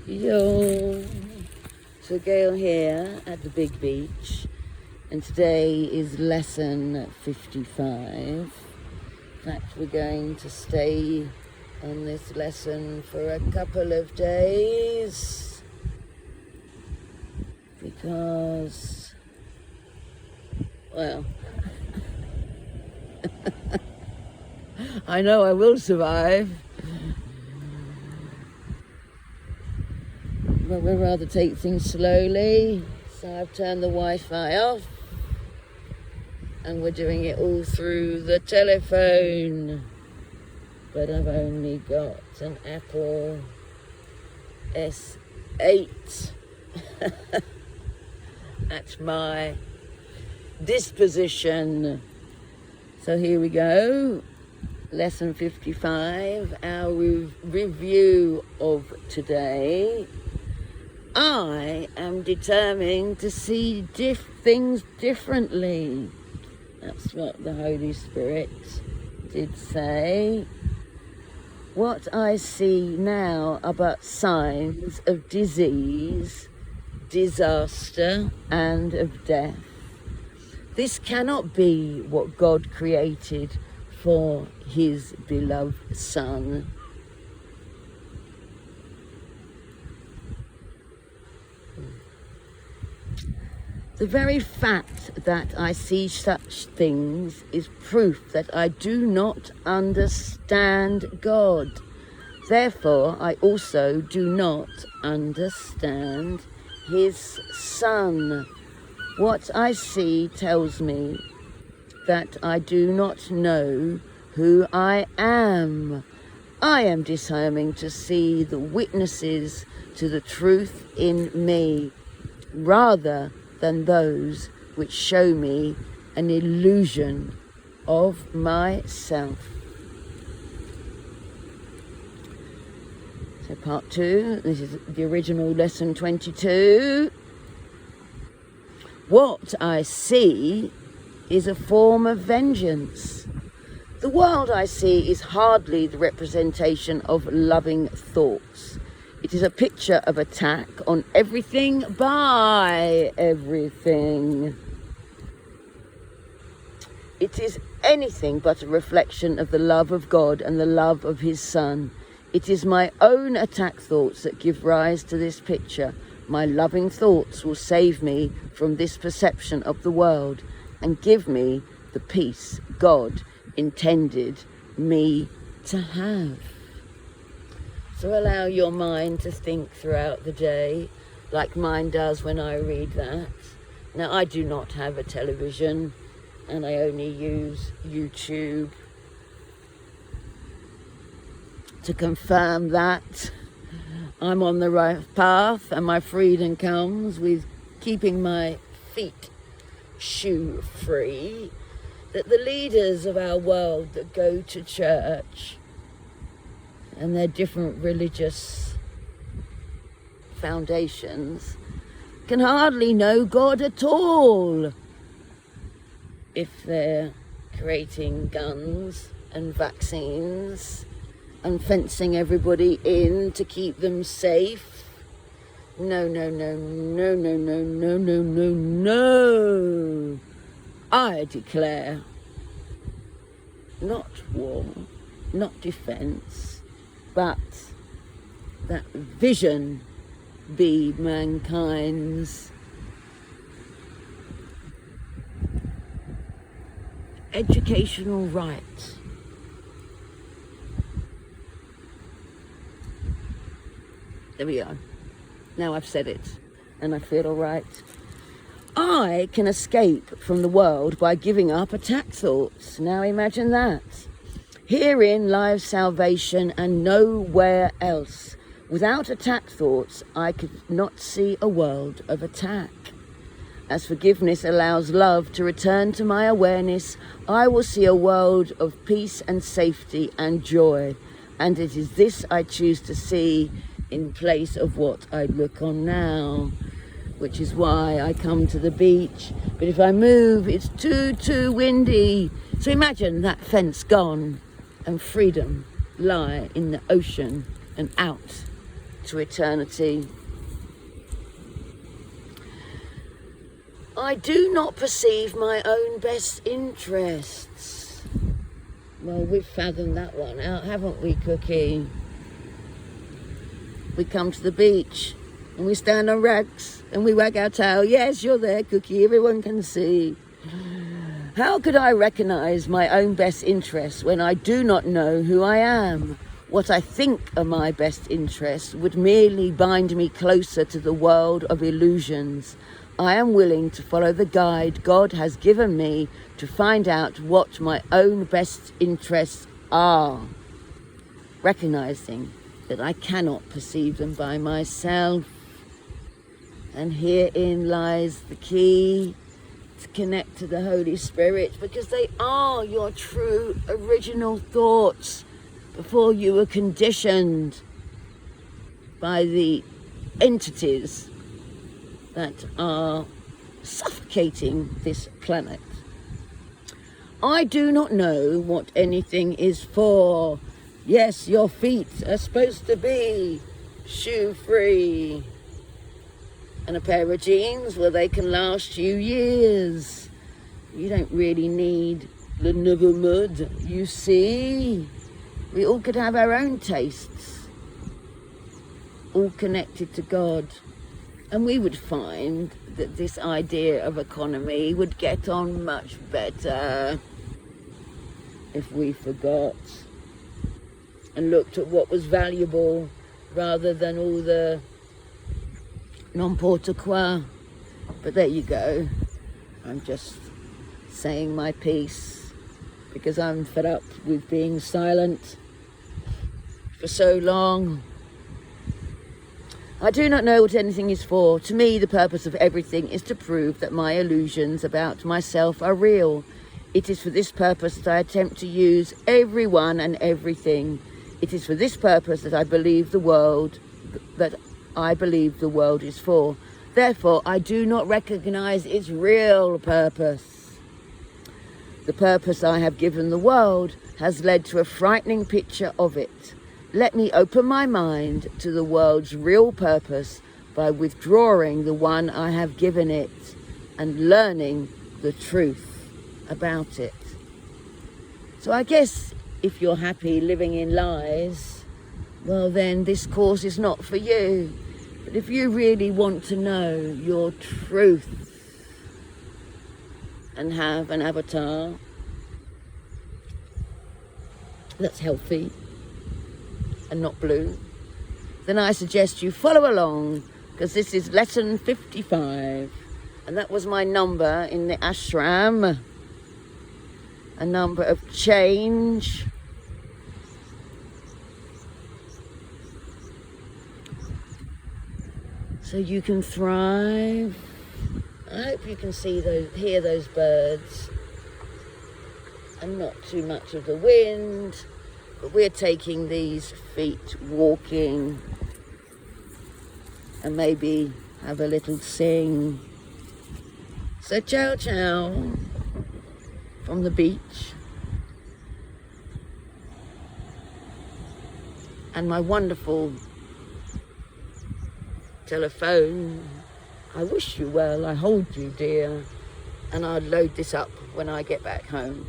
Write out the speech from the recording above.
Yo, so Gail here at the Big Beach, and today is lesson 55. In fact, we're going to stay on this lesson for a couple of days because, well, I know I will survive. But we'd rather take things slowly, so I've turned the Wi-Fi off and we're doing it all through the telephone. But I've only got an Apple S8 at my disposition. So here we go. Lesson 55, our review of today. I am determined to see things differently. That's what the Holy Spirit did say. What I see now are but signs of disease, disaster, and of death. This cannot be what God created for his beloved Son. The very fact that I see such things is proof that I do not understand God. Therefore, I also do not understand his Son. What I see tells me that I do not know who I am. I am determined to see the witnesses to the truth in me, rather than those which show me an illusion of myself. So part 2, this is the original lesson 22. What I see is a form of vengeance. The world I see is hardly the representation of loving thoughts. It is a picture of attack on everything by everything. It is anything but a reflection of the love of God and the love of his Son. It is my own attack thoughts that give rise to this picture. My loving thoughts will save me from this perception of the world and give me the peace God intended me to have. So allow your mind to think throughout the day, like mine does when I read that. Now, I do not have a television, and I only use YouTube to confirm that I'm on the right path, and my freedom comes with keeping my feet shoe-free. That the leaders of our world that go to church and their different religious foundations can hardly know God at all if they're creating guns and vaccines and fencing everybody in to keep them safe. No, no, no, no, no, no, no, no, no, no. I declare not war, not defense, but that vision be mankind's educational right. There we go. Now I've said it, and I feel all right. I can escape from the world by giving up attack thoughts. Now imagine that. Herein lies salvation and nowhere else. Without attack thoughts, I could not see a world of attack. As forgiveness allows love to return to my awareness, I will see a world of peace and safety and joy. And it is this I choose to see in place of what I look on now, which is why I come to the beach. But if I move, it's too windy. So imagine that fence gone and freedom lie in the ocean and out to eternity. I do not perceive my own best interests. Well, we've fathomed that one out, haven't we, Cookie? We come to the beach and we stand on rags and we wag our tail. Yes, you're there, Cookie, everyone can see. How could I recognize my own best interests when I do not know who I am? What I think are my best interests would merely bind me closer to the world of illusions. I am willing to follow the guide God has given me to find out what my own best interests are, recognizing that I cannot perceive them by myself. And herein lies the key to connect to the Holy Spirit, because they are your true original thoughts before you were conditioned by the entities that are suffocating this planet. I do not know what anything is for. Yes, your feet are supposed to be shoe-free. And a pair of jeans, well, they can last you years. You don't really need the Never Mud, you see. We all could have our own tastes, all connected to God. And we would find that this idea of economy would get on much better if we forgot and looked at what was valuable rather than all the n'importe quoi. But there you go. I'm just saying my piece because I'm fed up with being silent for so long. I do not know what anything is for. To me, the purpose of everything is to prove that my illusions about myself are real. It is for this purpose that I attempt to use everyone and everything. It is for this purpose that I believe the world is for. Therefore, I do not recognize its real purpose. The purpose I have given the world has led to a frightening picture of it. Let me open my mind to the world's real purpose by withdrawing the one I have given it and learning the truth about it. So I guess if you're happy living in lies, well then this course is not for you. But if you really want to know your truth and have an avatar that's healthy and not blue, then I suggest you follow along, because this is lesson 55, and that was my number in the ashram, a number of change. So you can thrive. I hope you can hear those birds, and not too much of the wind. But we're taking these feet walking and maybe have a little sing. So ciao ciao from the beach. And my wonderful telephone. I wish you well, I hold you dear, and I'll load this up when I get back home.